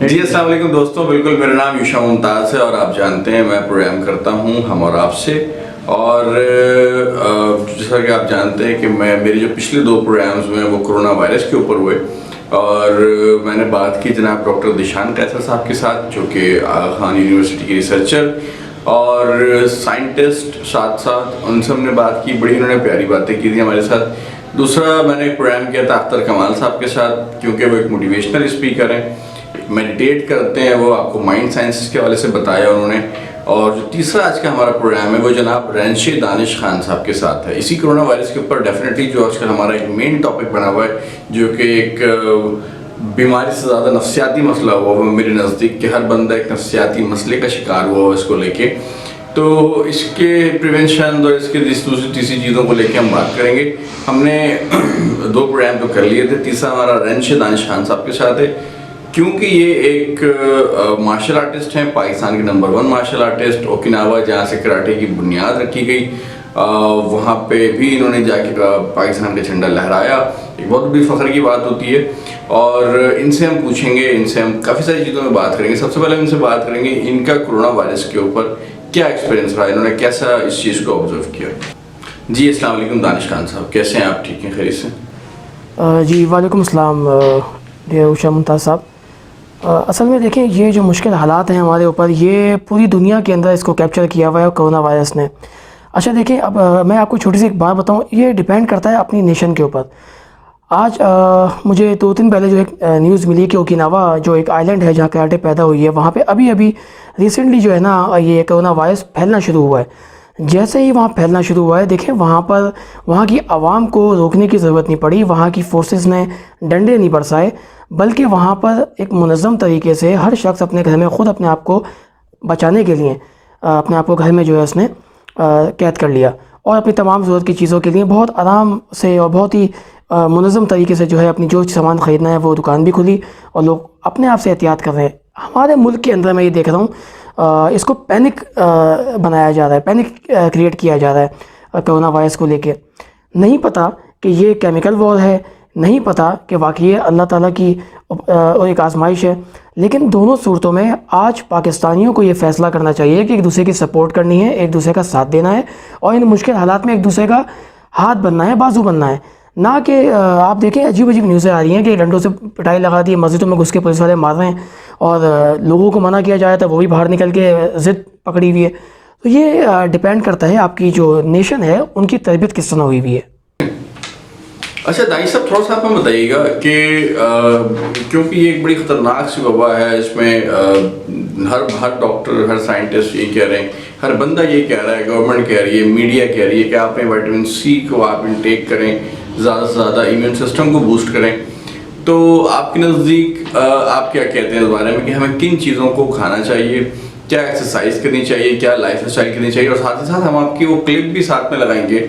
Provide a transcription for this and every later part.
جی السلام علیکم دوستوں، بالکل میرا نام یوشا ممتاز ہے اور آپ جانتے ہیں میں پروگرام کرتا ہوں ہم اور آپ سے. اور جیسا کہ آپ جانتے ہیں کہ میرے جو پچھلے 2 پروگرامز ہوئے ہیں وہ کرونا وائرس کے اوپر ہوئے، اور میں نے بات کی جناب ڈاکٹر دیشان قیصر صاحب کے ساتھ، جو کہ آغا خان یونیورسٹی کے ریسرچر اور سائنٹسٹ ساتھ ساتھ ان سے ہم نے بات کی. بڑی انہوں نے پیاری باتیں کی تھی ہمارے ساتھ. دوسرا میں نے ایک پروگرام کیا تھا اختر کمال صاحب کے ساتھ، کیونکہ وہ ایک موٹیویشنل اسپیکر ہیں، میڈیٹیٹ کرتے ہیں، وہ آپ کو مائنڈ سائنس کے حوالے سے بتایا انہوں نے. اور جو تیسرا آج کا ہمارا پروگرام ہے وہ جناب رینشے دانش خان صاحب کے ساتھ ہے، اسی کرونا وائرس کے اوپر. ڈیفینیٹلی جو آج کل ہمارا ایک مین ٹاپک بنا ہوا ہے، جو کہ ایک بیماری سے زیادہ نفسیاتی مسئلہ ہوا وہ میرے نزدیک کہ ہر بندہ ایک نفسیاتی مسئلے کا شکار ہوا اس کو لے کے. تو اس کے پریونشن اور اس کے دوسری تیسری چیزوں کو لے کے ہم بات کریں گے. ہم نے 2 پروگرام تو کر لیے تھے، تیسرا ہمارا رینشے دانش خان صاحب کے ساتھ ہے، کیونکہ یہ ایک مارشل آرٹسٹ ہیں، پاکستان کے نمبر 1 مارشل آرٹسٹ. اوکیناوا جہاں سے کراٹے کی بنیاد رکھی گئی، وہاں پہ بھی انہوں نے جا کے پاکستان کا جھنڈا لہرایا. ایک بہت بڑی فخر کی بات ہوتی ہے. اور ان سے ہم پوچھیں گے، ان سے ہم کافی ساری چیزوں میں بات کریں گے. سب سے پہلے ان سے بات کریں گے ان کا کرونا وائرس کے اوپر کیا ایکسپیرینس رہا، انہوں نے کیسا اس چیز کو آبزرو کیا. جی السلام علیکم دانش خان صاحب، کیسے ہیں آپ؟ ٹھیک ہیں، خیریت سے؟ جی وعلیکم السلام یوشا ممتاز صاحب. اصل میں دیکھیں، یہ جو مشکل حالات ہیں ہمارے اوپر، یہ پوری دنیا کے اندر اس کو کیپچر کیا ہوا ہے کرونا وائرس نے. اچھا دیکھیں، اب میں آپ کو چھوٹی سی ایک بات بتاؤں، یہ ڈیپینڈ کرتا ہے اپنی نیشن کے اوپر. آج مجھے 2 دن پہلے جو ایک نیوز ملی کہ اوکیناوا جو ایک آئی لینڈ ہے جہاں کراٹے پیدا ہوئی ہے، وہاں پہ ابھی ریسنٹلی جو ہے نا یہ کرونا وائرس پھیلنا شروع ہوا ہے. جیسے ہی وہاں پھیلنا شروع ہوا ہے، دیکھیں وہاں کی عوام کو روکنے کی ضرورت نہیں پڑی، وہاں کی فورسز نے ڈنڈے نہیں برسائے، بلکہ وہاں پر ایک منظم طریقے سے ہر شخص اپنے گھر میں خود اپنے آپ کو بچانے کے لیے اپنے آپ کو گھر میں جو ہے اس نے قید کر لیا، اور اپنی تمام ضرورت کی چیزوں کے لیے بہت آرام سے اور بہت ہی منظم طریقے سے جو ہے اپنی جو سامان خریدنا ہے وہ دکان بھی کھلی، اور لوگ اپنے آپ سے احتیاط کر رہے ہیں. ہمارے ملک کے اندر میں یہ دیکھ رہا ہوں اس کو پینک بنایا جا رہا ہے، پینک کریٹ کیا جا رہا ہے کرونا وائرس کو لے کے. نہیں پتہ کہ یہ کیمیکل وار ہے، نہیں پتہ کہ واقعی یہ اللہ تعالیٰ کی ایک آزمائش ہے. لیکن دونوں صورتوں میں آج پاکستانیوں کو یہ فیصلہ کرنا چاہیے کہ ایک دوسرے کی سپورٹ کرنی ہے، ایک دوسرے کا ساتھ دینا ہے، اور ان مشکل حالات میں ایک دوسرے کا ہاتھ بننا ہے، بازو بننا ہے. نہ کہ آپ دیکھیں عجیب نیوزیں آ رہی ہیں کہ ڈنڈوں سے پٹائی لگا دی، مسجدوں میں گھس کے پولیس والے مار رہے ہیں، اور لوگوں کو منع کیا جایا تھا وہ بھی باہر نکل کے ضد پکڑی ہوئی ہے. تو یہ ڈیپینڈ کرتا ہے آپ کی جو نیشن ہے ان کی تربیت کس طرح ہوئی ہوئی ہے. اچھا دانش صاحب، تھوڑا سا آپ ہمیں بتائیے گا کہ کیونکہ یہ ایک بڑی خطرناک سی وبا ہے، اس میں ہر ڈاکٹر، ہر سائنٹسٹ یہ کہہ رہے ہیں، ہر بندہ یہ کہہ رہا ہے، گورنمنٹ کہہ رہی ہے، میڈیا کہہ رہی ہے کہ آپ وٹامن سی کو آپ انٹیک کریں، زیادہ سے زیادہ ایمیون سسٹم کو بوسٹ کریں. تو آپ کے نزدیک آپ کیا کہتے ہیں اس بارے میں کہ ہمیں کن چیزوں کو کھانا چاہیے، کیا ایکسرسائز کرنی چاہیے، کیا لائف اسٹائل کرنی چاہیے؟ اور ساتھ ہی ساتھ ہم آپ کی وہ کلپ بھی ساتھ میں لگائیں گے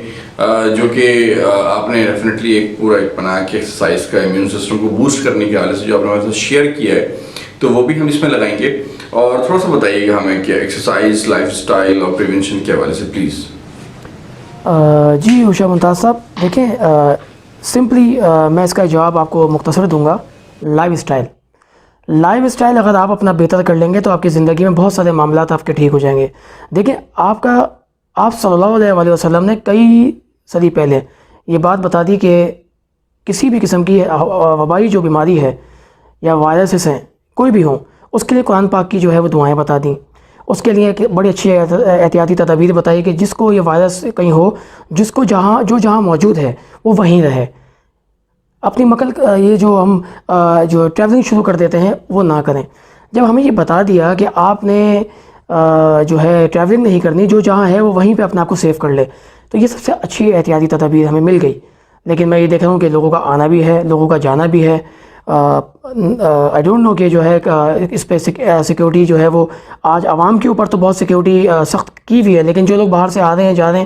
جو کہ آپ نے ڈیفینیٹلی ایک پورا ایک بنا کے ایکسرسائز کا امیون سسٹم کو بوسٹ کرنے کے حوالے سے جو آپ نے ہمارے ساتھ شیئر کیا ہے، تو وہ بھی ہم اس میں لگائیں گے. اور تھوڑا سا بتائیے گا ہمیں کہ ایکسرسائز، لائف اسٹائل اور پریونشن کے حوالے سے پلیز. جی یوشا ممتاز صاحب، دیکھیں سمپلی میں اس کا جواب آپ کو مختصر دوں گا. لائف اسٹائل اگر آپ اپنا بہتر کر لیں گے تو آپ کی زندگی میں بہت سارے معاملات آپ کے ٹھیک ہو جائیں گے. دیکھیں آپ صلی اللہ علیہ وسلم نے کئی صدی پہلے یہ بات بتا دی کہ کسی بھی قسم کی وبائی جو بیماری ہے یا وائرسز ہیں کوئی بھی ہوں، اس کے لیے قرآن پاک کی جو ہے وہ دعائیں بتا دیں. اس کے لیے ایک بڑی اچھی احتیاطی تدابیر بتائی کہ جس کو یہ وائرس کہیں ہو، جس کو جہاں موجود ہے وہ وہیں رہے. اپنی یہ جو ہم جو ٹریولنگ شروع کر دیتے ہیں وہ نہ کریں. جب ہمیں یہ بتا دیا کہ آپ نے جو ہے ٹریولنگ نہیں کرنی، جو جہاں ہے وہ وہیں پہ اپنے آپ کو سیف کر لے، تو یہ سب سے اچھی احتیاطی تدابیر ہمیں مل گئی. لیکن میں یہ دیکھ رہا ہوں کہ لوگوں کا آنا بھی ہے، لوگوں کا جانا بھی ہے. آئی ڈونٹ نو کہ جو ہے اس پہ سیکیورٹی جو ہے وہ آج عوام کے اوپر تو بہت سیکیورٹی سخت کی ہوئی ہے، لیکن جو لوگ باہر سے آ رہے ہیں جا رہے ہیں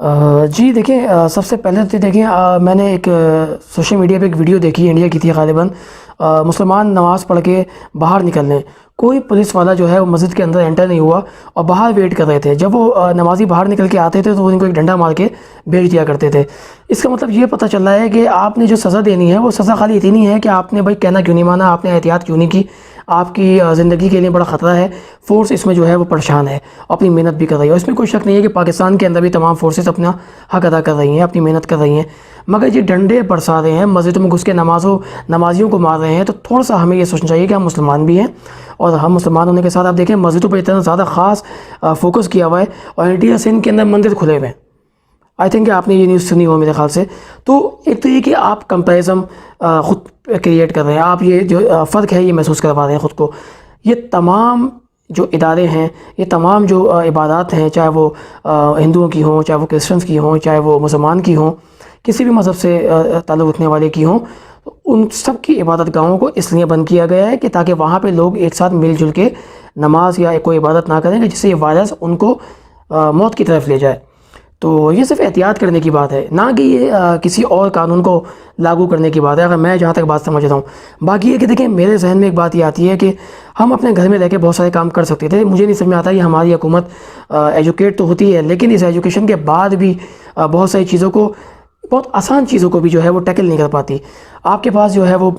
جی دیکھیں، سب سے پہلے تو دیکھیں، میں نے ایک سوشل میڈیا پہ ایک ویڈیو دیکھی، انڈیا کی تھی غالباً، مسلمان نماز پڑھ کے باہر نکل لیں، کوئی پولیس والا جو ہے وہ مسجد کے اندر انٹر نہیں ہوا اور باہر ویٹ کر رہے تھے. جب وہ نمازی باہر نکل کے آتے تھے تو وہ ان کو ایک ڈنڈا مار کے بھیج دیا کرتے تھے. اس کا مطلب یہ پتہ چل رہا ہے کہ آپ نے جو سزا دینی ہے وہ سزا خالی اتنی ہے کہ آپ نے بھائی کہنا کیوں نہیں مانا، آپ نے احتیاط کیوں نہیں کی، آپ کی زندگی کے لیے بڑا خطرہ ہے، فورس اس میں جو ہے وہ پریشان ہے، اپنی محنت بھی کر رہی ہے. اور اس میں کوئی شک نہیں ہے کہ پاکستان کے اندر بھی تمام فورسز اپنا حق ادا کر رہی ہیں، اپنی محنت کر رہی ہیں، مگر یہ ڈنڈے برسا رہے ہیں، مسجدوں میں گھس کے نمازیوں کو مار رہے ہیں. تو تھوڑا سا ہمیں یہ سوچنا چاہیے کہ ہم مسلمان بھی ہیں، اور ہم مسلمان ہونے کے ساتھ آپ دیکھیں مسجدوں پہ اتنا زیادہ خاص فوکس کیا ہوا ہے، اور انڈیا سندھ کے اندر مندر کھلے ہوئے ہیں. آئی تھنک کہ آپ نے یہ نیوز سنی ہو میرے خیال سے. تو ایک تو یہ کہ آپ کمپیریزم خود کریٹ کر رہے ہیں، آپ یہ جو فرق ہے یہ محسوس کروا رہے ہیں خود کو. یہ تمام جو ادارے ہیں، یہ تمام جو عبادات ہیں، چاہے وہ ہندوؤں کی ہوں، چاہے وہ کرسچنس کی ہوں، چاہے وہ مسلمان کی ہوں، کسی بھی مذہب سے تعلق رکھنے والے کی ہوں، ان سب کی عبادت گاہوں کو اس لیے بند کیا گیا ہے کہ تاکہ وہاں پہ لوگ ایک ساتھ مل جل کے نماز یا کوئی عبادت نہ کریں، کہ جس سے یہ وائرس ان کو موت کی طرف لے جائے. تو یہ صرف احتیاط کرنے کی بات ہے، نہ کہ یہ کسی اور قانون کو لاگو کرنے کی بات ہے، اگر میں جہاں تک بات سمجھتا ہوں. باقی یہ کہ دیکھیں میرے ذہن میں ایک بات یہ آتی ہے کہ ہم اپنے گھر میں رہ کے بہت سارے کام کر سکتے تھے. مجھے نہیں سمجھ میں آتا یہ ہماری حکومت ایجوکیٹ تو ہوتی ہے، لیکن اس ایجوکیشن کے بعد بھی بہت ساری چیزوں کو، بہت آسان چیزوں کو بھی جو ہے وہ ٹیکل نہیں کر پاتی. آپ کے پاس جو ہے وہ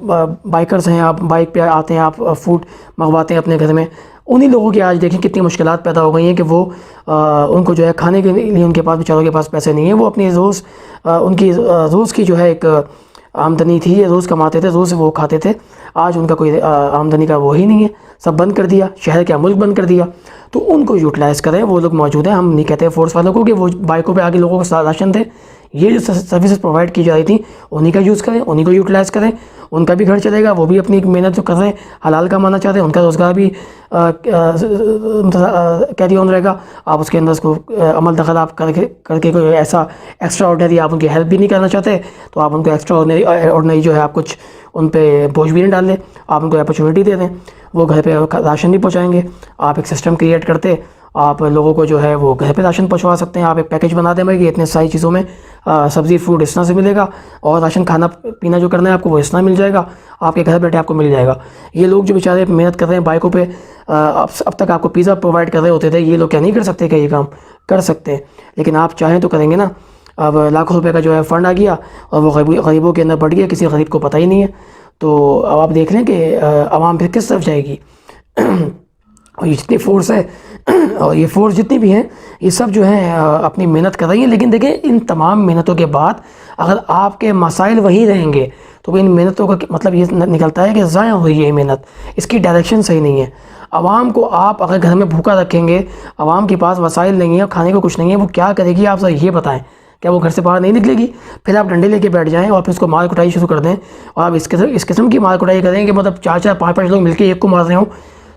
بائکرز ہیں، آپ بائک پہ آتے ہیں، آپ فوڈ منگواتے ہیں اپنے گھر میں. انہی لوگوں کی آج دیکھیں کتنی مشکلات پیدا ہو گئی ہیں کہ وہ ان کو جو ہے کھانے کے لیے ان کے پاس بیچاروں کے پاس پیسے نہیں ہیں. وہ اپنی ان کی روز کی جو ہے ایک آمدنی تھی، روز کماتے تھے، روز وہ کھاتے تھے. آج ان کا کوئی آمدنی کا وہی نہیں ہے، سب بند کر دیا، شہر کا ملک بند کر دیا. تو ان کو یوٹیلائز کریں، وہ لوگ موجود ہیں. ہم نہیں کہتے فورس والوں کو کہ وہ بائکوں پہ آگے لوگوں کو راشن دیں. یہ جو سروسز پرووائڈ کی جا رہی تھیں انہی کا یوز کریں، انہی کو یوٹیلائز کریں. ان کا بھی گھر چلے گا، وہ بھی اپنی محنت جو کر رہے ہیں حلال کمانا چاہتے ہیں، ان کا روزگار بھی کیری آن رہے گا. آپ اس کے اندر اس کو عمل دخل آپ کر کے کوئی ایسا ایکسٹرا آرڈنری آپ ان کی ہیلپ بھی نہیں کرنا چاہتے، تو آپ ان کو ایکسٹرا آرڈنری جو ہے آپ کچھ ان پہ بوجھ بھی نہیں ڈال دیں، آپ ان کو اپرچونیٹی دے دیں. وہ گھر پہ راشن نہیں پہنچائیں گے، آپ ایک سسٹم کریٹ کرتے آپ لوگوں کو جو ہے وہ گھر پہ راشن پہنچوا سکتے ہیں. آپ ایک پیکیج بنا دیں بھائی کہ اتنے ساری چیزوں میں سبزی فروٹ اس طرح سے ملے گا، اور راشن کھانا پینا جو کرنا ہے آپ کو وہ اس طرح مل جائے گا، آپ کے گھر بیٹھے آپ کو مل جائے گا. یہ لوگ جو بیچارے محنت کر رہے ہیں بائکوں پہ، اب تک آپ کو پیزا پرووائڈ کر رہے ہوتے تھے، یہ لوگ کیا نہیں کر سکتے؟ کہ یہ کام کر سکتے ہیں، لیکن آپ چاہیں تو کریں گے نا. اب لاکھوں روپے کا جو ہے فنڈ آ گیا اور وہ غریبوں کے اندر بڑھ گیا، کسی غریب کو پتہ ہی نہیں ہے. تو اب آپ دیکھ لیں کہ عوام پھر کس طرف جائے گی. اور یہ جتنی فورس ہے اور یہ فورس جتنی بھی ہیں یہ سب جو ہیں اپنی محنت کر رہی ہیں. لیکن دیکھیں ان تمام محنتوں کے بعد اگر آپ کے مسائل وہی رہیں گے تو ان محنتوں کا مطلب یہ نکلتا ہے کہ ضائع ہوئی ہے یہ محنت، اس کی ڈائریکشن صحیح نہیں ہے. عوام کو آپ اگر گھر میں بھوکا رکھیں گے، عوام کے پاس وسائل نہیں ہیں، کھانے کو کچھ نہیں ہے، وہ کیا کرے گی؟ آپ ذرا یہ بتائیں. کیا وہ گھر سے باہر نہیں نکلے گی؟ پھر آپ ڈنڈے لے کے بیٹھ جائیں اور پھر اس کو مار کٹائی شروع کر دیں، اور آپ اس قسم کی مار کٹائی کریں کہ مطلب 4-4 5-5 لوگ مل کے ایک کو مار رہے ہوں.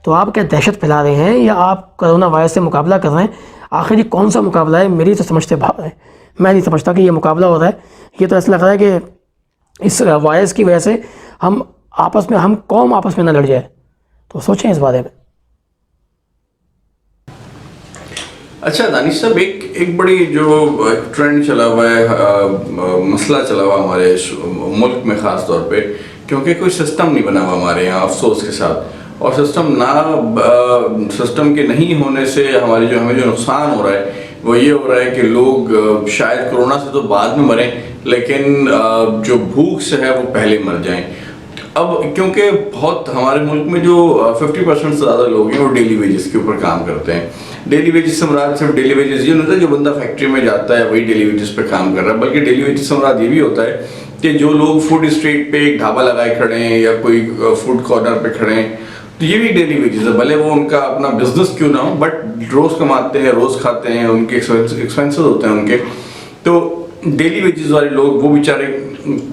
تو آپ کیا دہشت پھیلا رہے ہیں یا آپ کرونا وائرس سے مقابلہ کر رہے ہیں؟ آخر یہ کون سا مقابلہ ہے؟ میری تو سمجھتے باہر ہے. میں نہیں سمجھتا کہ یہ مقابلہ ہو رہا ہے. یہ تو ایسا لگ رہا ہے کہ اس وائرس کی وجہ سے ہم قوم آپس میں نہ لڑ جائے. تو سوچیں اس بارے میں. اچھا دانش صاحب، ایک بڑی جو ٹرینڈ چلا ہوا ہے، مسئلہ چلا ہوا ہمارے ملک میں خاص طور پہ، کیونکہ کوئی سسٹم نہیں بنا ہوا ہمارے یہاں افسوس کے ساتھ. اور سسٹم کے نہیں ہونے سے ہمیں جو نقصان ہو رہا ہے وہ یہ ہو رہا ہے کہ لوگ شاید کرونا سے تو بعد میں مریں، لیکن جو بھوک سے ہے وہ پہلے مر جائیں. اب کیونکہ بہت ہمارے ملک میں جو 50% سے زیادہ لوگ ہیں وہ ڈیلی ویجز کے اوپر کام کرتے ہیں. ڈیلی ویجز سے مراد صرف ڈیلی ویجز یہ نہیں ہوتا جو بندہ فیکٹری میں جاتا ہے وہی ڈیلی ویجز پہ کام کر رہا ہے، بلکہ ڈیلی ویجز سے مراد یہ بھی ہوتا ہے کہ جو لوگ فوڈ اسٹریٹ پہ ایک ڈھابا لگائے کھڑے ہیں یا کوئی فوڈ کارنر پہ کھڑے ہیں، تو یہ بھی ڈیلی ویجز ہے. بھلے وہ ان کا اپنا بزنس کیوں نہ ہو، بٹ روز کماتے ہیں، روز کھاتے ہیں، ان کے ایکسپینسز ہوتے ہیں ان کے. تو ڈیلی ویجز والے لوگ وہ بیچارے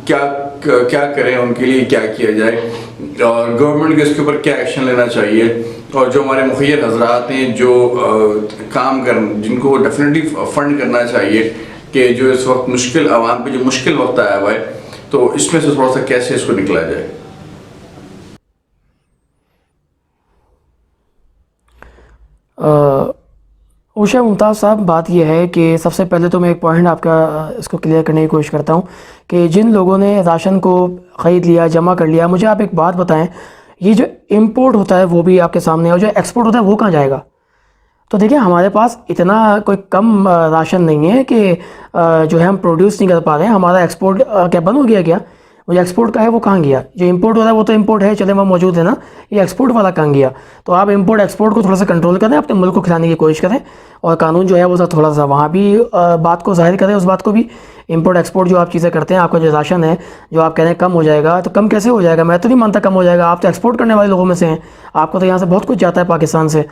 کیا کریں، ان کے لیے کیا کیا جائے، اور گورنمنٹ کے اس کے اوپر کیا ایکشن لینا چاہیے. اور جو ہمارے مخیر حضرات ہیں جو کام جن کو ڈیفینیٹلی فنڈ کرنا چاہیے، کہ جو اس وقت عوام پہ جو مشکل وقت آیا ہوا ہے، تو اس میں سے تھوڑا سا کیسے اس کو نکلا جائے. وہ عشا ممتاز صاحب، بات یہ ہے کہ سب سے پہلے تو میں ایک پوائنٹ آپ کا اس کو کلیئر کرنے کی کوشش کرتا ہوں کہ جن لوگوں نے راشن کو خرید لیا، جمع کر لیا، مجھے آپ ایک بات بتائیں، یہ جو امپورٹ ہوتا ہے وہ بھی آپ کے سامنے ہے، اور جو ایکسپورٹ ہوتا ہے وہ کہاں جائے گا؟ تو دیکھیں ہمارے پاس اتنا کوئی کم راشن نہیں ہے کہ جو ہے ہم پروڈیوس نہیں کر پا رہے ہیں، ہمارا ایکسپورٹ کیا بند ہو گیا کیا؟ وہ جو ایکسپورٹ کا ہے وہ کہاں گیا؟ جو امپورٹ ہو رہا ہے وہ تو امپورٹ ہے، چلے وہ موجود ہے نا، یہ ایکسپورٹ والا کہاں گیا؟ تو آپ امپورٹ ایکسپورٹ کو تھوڑا سا کنٹرول کریں، اپنے ملک کو کھلانے کی کوشش کریں، اور قانون جو ہے وہ تھوڑا سا وہاں بھی بات کو ظاہر کریں، اس بات کو بھی۔ امپورٹ ایکسپورٹ جو آپ چیزیں کرتے ہیں، آپ کا جو راشن ہے جو آپ کہہ رہے ہیں کم ہو جائے گا، تو کم کیسے ہو جائے گا؟ میں تو نہیں مانتا کم ہو جائے گا، آپ تو ایکسپورٹ کرنے والے لوگوں میں سے ہیں، آپ کو تو یہاں سے بہت کچھ جاتا ہے پاکستان سے۔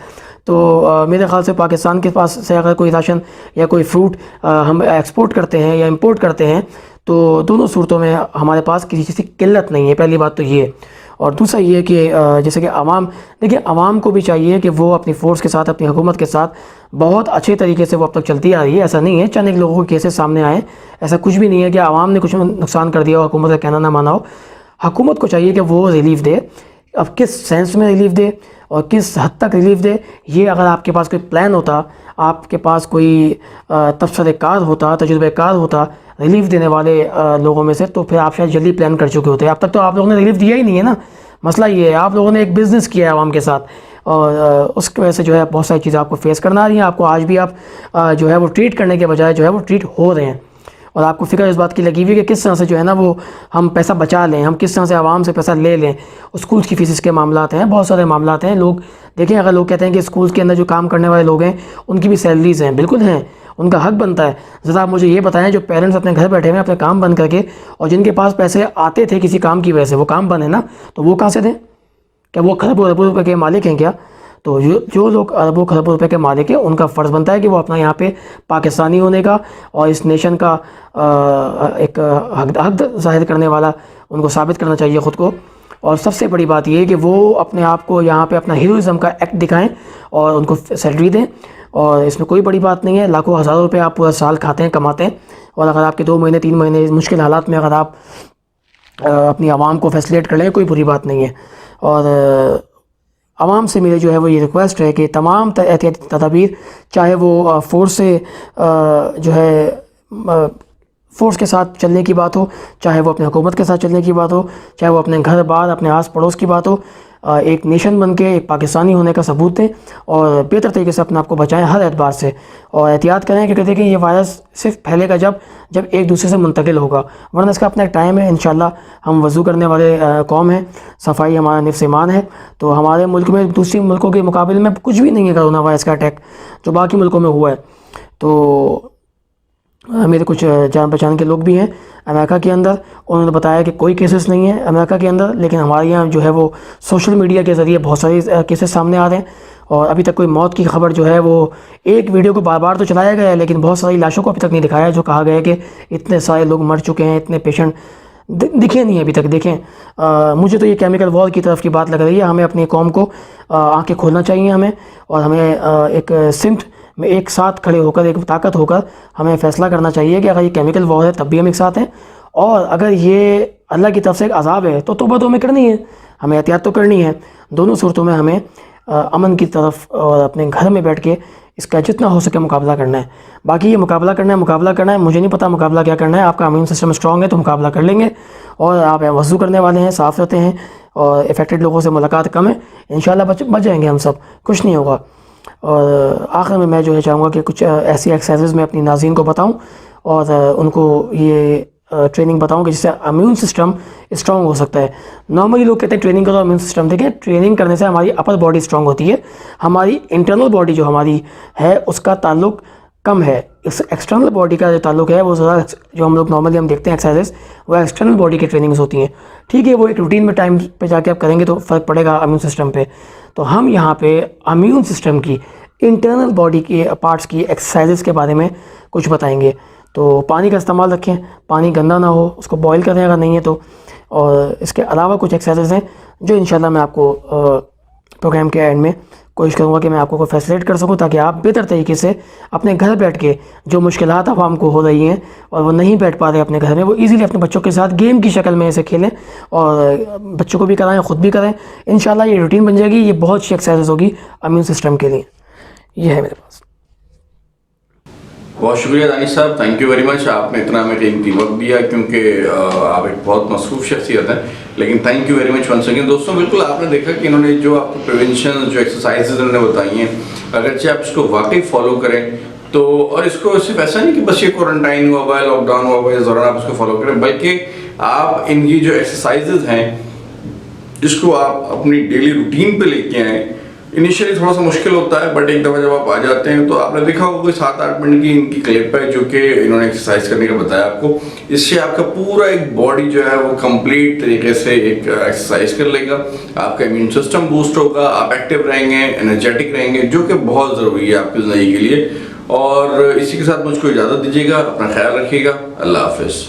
تو میرے خیال سے پاکستان کے پاس سے اگر کوئی راشن یا کوئی فروٹ ہم ایکسپورٹ کرتے ہیں یا امپورٹ کرتے ہیں تو دونوں صورتوں میں ہمارے پاس کسی چیز کی قلت نہیں ہے، پہلی بات تو یہ۔ اور دوسرا یہ کہ جیسے کہ عوام، دیکھیں عوام کو بھی چاہیے کہ وہ اپنی فورس کے ساتھ، اپنی حکومت کے ساتھ بہت اچھے طریقے سے وہ اب تک چلتی آ رہی ہے، ایسا نہیں ہے چند ایک لوگوں کے کیسز سامنے آئے، ایسا کچھ بھی نہیں ہے کہ عوام نے کچھ نقصان کر دیا ہو، حکومت کا کہنا نہ مانا ہو۔ حکومت کو چاہیے کہ وہ ریلیف دے، اب کس سینس میں ریلیف دے اور کس حد تک ریلیف دے، یہ اگر آپ کے پاس کوئی پلان ہوتا، آپ کے پاس کوئی تبصرہ کار ہوتا، تجربہ کار ہوتا ریلیف دینے والے لوگوں میں سے، تو پھر آپ شاید جلدی پلان کر چکے ہوتے۔ اب تک تو آپ لوگوں نے ریلیف دیا ہی نہیں ہے نا، مسئلہ یہ ہے آپ لوگوں نے ایک بزنس کیا ہے عوام کے ساتھ، اور اس کی وجہ سے جو ہے بہت ساری چیزیں آپ کو فیس کرنا آ رہی ہیں، آپ کو آج بھی آپ جو ہے وہ ٹریٹ کرنے کے بجائے جو ہے وہ ٹریٹ ہو رہے ہیں، اور آپ کو فکر اس بات کی لگی ہوئی ہے کہ کس طرح سے جو ہے نا وہ ہم پیسہ بچا لیں، ہم کس طرح سے عوام سے پیسہ لے لیں۔ اسکولس کی فیسز کے معاملات ہیں، بہت سارے معاملات ہیں، لوگ دیکھیں اگر لوگ کہتے ہیں کہ اسکولس کے اندر جو کام کرنے والے لوگ ہیں ان کی بھی سیلریز ہیں، بالکل ہیں، ان کا حق بنتا ہے۔ ذرا آپ مجھے یہ بتائیں جو پیرنٹس اپنے گھر بیٹھے ہوئے اپنے کام بند کر کے، اور جن کے پاس پیسے آتے تھے کسی کام کی وجہ سے، وہ کام بند ہے نا، تو وہ کہاں سے دیں؟ کیا وہ اربوں روپے کے مالک ہیں کیا؟ تو جو لوگ اربوں خربوں روپے کے مالک ہیں ان کا فرض بنتا ہے کہ وہ اپنا یہاں پہ پاکستانی ہونے کا اور اس نیشن کا ایک حق ظاہر کرنے والا ان کو ثابت کرنا چاہیے خود کو۔ اور سب سے بڑی بات یہ ہے کہ وہ اپنے آپ کو یہاں پہ اپنا ہیروئزم کا ایکٹ دکھائیں اور ان کو سیلری دیں، اور اس میں کوئی بڑی بات نہیں ہے، لاکھوں ہزاروں روپے آپ پورا سال کھاتے ہیں، کماتے ہیں، اور اگر آپ کے 2 مہینے 3 مہینے مشکل حالات میں اگر آپ اپنی عوام کو فیسلیٹ کر لیں، کوئی بری بات نہیں ہے۔ اور عوام سے میرے جو ہے وہ یہ ریکویسٹ ہے کہ تمام احتیاطی تدابیر، چاہے وہ فورس سے جو ہے فورس کے ساتھ چلنے کی بات ہو، چاہے وہ اپنے حکومت کے ساتھ چلنے کی بات ہو، چاہے وہ اپنے گھر بار اپنے آس پڑوس کی بات ہو، ایک نیشن بن کے ایک پاکستانی ہونے کا ثبوت دیں اور بہتر طریقے سے اپنے آپ کو بچائیں ہر اعتبار سے، اور احتیاط کریں، کیونکہ دیکھیں یہ وائرس صرف پھیلے گا جب ایک دوسرے سے منتقل ہوگا، ورنہ اس کا اپنا ایک ٹائم ہے۔ انشاءاللہ ہم وضو کرنے والے قوم ہیں، صفائی ہمارا نفس ایمان ہے، تو ہمارے ملک میں دوسری ملکوں کے مقابلے میں کچھ بھی نہیں ہے کرونا وائرس کا اٹیک جو باقی ملکوں میں ہوا ہے۔ تو میرے کچھ جان پہچان کے لوگ بھی ہیں امریکہ کے اندر، انہوں نے بتایا کہ کوئی کیسز نہیں ہے امریکہ کے اندر، لیکن ہمارے یہاں جو ہے وہ سوشل میڈیا کے ذریعے بہت سارے کیسز سامنے آ رہے ہیں، اور ابھی تک کوئی موت کی خبر جو ہے وہ ایک ویڈیو کو بار بار تو چلایا گیا ہے، لیکن بہت ساری لاشوں کو ابھی تک نہیں دکھایا، جو کہا گیا ہے کہ اتنے سارے لوگ مر چکے ہیں، اتنے پیشنٹ دکھے نہیں ابھی تک۔ دیکھیں مجھے تو یہ کیمیکل وار کی طرف کی بات لگ رہی ہے، ہمیں اپنی قوم کو آنکھیں کھولنا چاہیے ہمیں، اور ہمیں ایک سمت میں ایک ساتھ کھڑے ہو کر، ایک طاقت ہو کر ہمیں فیصلہ کرنا چاہیے کہ اگر یہ کیمیکل وار ہے تب بھی ہم ایک ساتھ ہیں، اور اگر یہ اللہ کی طرف سے ایک عذاب ہے تو توبہ تو ہمیں کرنی ہے، ہمیں احتیاط تو کرنی ہے۔ دونوں صورتوں میں ہمیں امن کی طرف اور اپنے گھر میں بیٹھ کے اس کا جتنا ہو سکے مقابلہ کرنا ہے۔ باقی یہ مقابلہ کرنا ہے، مجھے نہیں پتہ مقابلہ کیا کرنا ہے، آپ کا امیون سسٹم اسٹرانگ ہے تو مقابلہ کر لیں گے، اور آپ وضو کرنے والے ہیں، صاف رہتے ہیں، اور افیکٹڈ لوگوں سے ملاقات کم ہے، انشاءاللہ بچ جائیں گے ہم سب، کچھ نہیں ہوگا۔ اور آخر میں جو ہے چاہوں گا کہ کچھ ایسی ایکسرسائزز میں اپنی ناظرین کو بتاؤں، اور ان کو یہ ٹریننگ بتاؤں کہ جس سے امیون سسٹم اسٹرانگ ہو سکتا ہے۔ نارملی لوگ کہتے ہیں ٹریننگ کرو امیون سسٹم، دیکھیں ٹریننگ کرنے سے ہماری اپر باڈی اسٹرانگ ہوتی ہے، ہماری انٹرنل باڈی جو ہماری ہے اس کا تعلق کم ہے، اس ایکسٹرنل باڈی کا جو تعلق ہے وہ زیادہ، جو ہم لوگ نارملی ہم دیکھتے ہیں ایکسرسائز وہ ایکسٹرنل باڈی کی ٹریننگز ہوتی ہیں، ٹھیک ہے، وہ ایک روٹین میں ٹائم پہ جا کے آپ کریں گے تو فرق پڑے گا امیون سسٹم پہ۔ تو ہم یہاں پہ امیون سسٹم کی انٹرنل باڈی کے پارٹس کی ایکسرسائزز کے بارے میں کچھ بتائیں گے۔ تو پانی کا استعمال رکھیں، پانی گندا نہ ہو، اس کو بوائل کریں اگر نہیں ہے تو، اور اس کے علاوہ کچھ ایکسرسائزز ہیں جو انشاءاللہ میں آپ کو پروگرام کے اینڈ میں کوشش کروں گا کہ میں آپ کو فیسلیٹ کر سکوں، تاکہ آپ بہتر طریقے سے اپنے گھر بیٹھ کے جو مشکلات عوام کو ہو رہی ہیں اور وہ نہیں بیٹھ پا رہے اپنے گھر میں، وہ ایزیلی اپنے بچوں کے ساتھ گیم کی شکل میں اسے کھیلیں، اور بچوں کو بھی کرائیں، خود بھی کریں، انشاءاللہ یہ روٹین بن جائے گی، یہ بہت اچھی ایکسرسائز ہوگی امیون سسٹم کے لیے۔ یہ ہے میرے پاس۔ بہت شکریہ دانش صاحب, تھینک یو ویری مچ. آپ نے اتنا ہمیں قیمتی وقت دیا کیونکہ آپ ایک بہت مصروف شخصیت ہیں, لیکن thank you very much once again. دوستوں بالکل آپ نے دیکھا کہ انہوں نے جو آپ کو پریونشن جو ایکسرسائزز انہوں نے بتائی ہیں, اگرچہ آپ اس کو واقعی فالو کریں تو, اور اس کو صرف ایسا نہیں کہ بس یہ کوارنٹائن ہوا ہوا ہے, لاک ڈاؤن ہوا ہوا ہے, اس دوران آپ اس کو فالو کریں, بلکہ آپ ان کی جو ایکسرسائزز ہیں جس کو آپ اپنی ڈیلی روٹین پہ لے کے آئیں. انیشیلی تھوڑا سا مشکل ہوتا ہے, بٹ ایک دفعہ جب آپ آ جاتے ہیں تو آپ نے دیکھا ہوگا 7-8 منٹ کی ان کی کلپ ہے جو کہ انہوں نے ایکسرسائز کرنے کا بتایا آپ کو. اس سے آپ کا پورا ایک باڈی جو ہے وہ کمپلیٹ طریقے سے ایک ایکسرسائز کر لے گا, آپ کا امیون سسٹم بوسٹ ہوگا, آپ ایکٹیو رہیں گے, انرجیٹک رہیں گے, جو کہ بہت ضروری ہے آپ کی زندگی کے لیے. اور اسی کے ساتھ مجھ کو اجازت دیجیے گا, اپنا خیال رکھیے گا, اللہ حافظ.